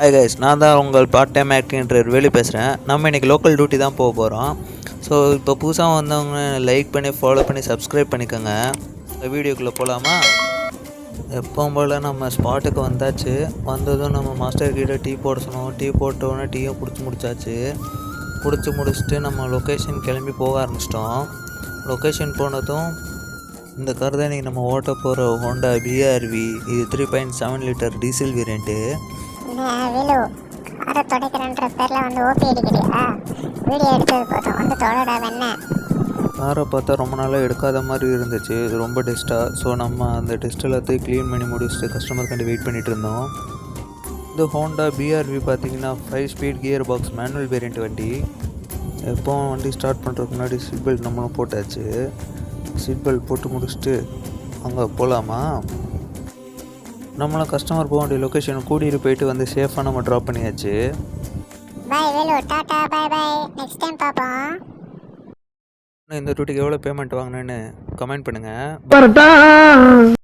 Hi guys, நான் தான் உங்கள் பார்ட் டைம் ஆக்டிங்ன்ற வேலு பேசுகிறேன். நம்ம இன்றைக்கி லோக்கல் டியூட்டி தான் போக போகிறோம். ஸோ இப்போ புதுசாக வந்தவங்க லைக் பண்ணி ஃபாலோ பண்ணி சப்ஸ்கிரைப் பண்ணிக்கோங்க. இந்த வீடியோக்குள்ளே போகலாமா? எப்பவும் போல் நம்ம ஸ்பாட்டுக்கு வந்தாச்சு. வந்ததும் நம்ம மாஸ்டர் கிட்ட டீ போட சொன்னோம். டீ போட்டோன்னே டீயும் முடிச்சுட்டு நம்ம லொக்கேஷன் கிளம்பி போக ஆரம்பிச்சிட்டோம். லொக்கேஷன் போனதும் இந்த கார் தான் இன்றைக்கி நம்ம ஓட்ட போகிற ஹோண்டா பிஆர்வி. இது 3.7 லிட்டர் டீசல் வேரியண்ட்டு. வேலு காரை தொடக்கிறன்ற பேரில் வந்து ஓபி அடிக்கிறியா? வீடியோ எடுத்தது போதும் வந்து தொடடா வெண்ண. காரை பார்த்தா ரொம்ப நாளாக எடுக்காத மாதிரி இருந்துச்சு. இது ரொம்ப டெஸ்ட்டாக. ஸோ நம்ம அந்த டெஸ்ட் எல்லாத்தையும் க்ளீன் பண்ணி முடிச்சுட்டு கஸ்டமருக்காண்டி வெயிட் பண்ணிகிட்டு இருந்தோம். இந்த ஹோண்டா பிஆர்வி பார்த்தீங்கன்னா 5 speed gear box manual variant வண்டி. எப்போ வண்டி ஸ்டார்ட் பண்ணுறதுக்கு முன்னாடி சீட் பெல்ட் நம்மளும் போட்டாச்சு. சீட் பெல்ட் போட்டு முடிச்சுட்டு அங்கே போகலாமா? நம்மளாம் கஸ்டமர் போக வேண்டிய லொக்கேஷன் கூட்டிகிட்டு போயிட்டு வந்து சேஃபாக நம்ம ட்ராப் பண்ணியாச்சு. Bye Velu, tata, bye bye, next time பார்ப்போம். இந்த டூட்டிக்கு எவ்வளோ பேமெண்ட் வாங்கினேன்னு கமெண்ட் பண்ணுங்கள்.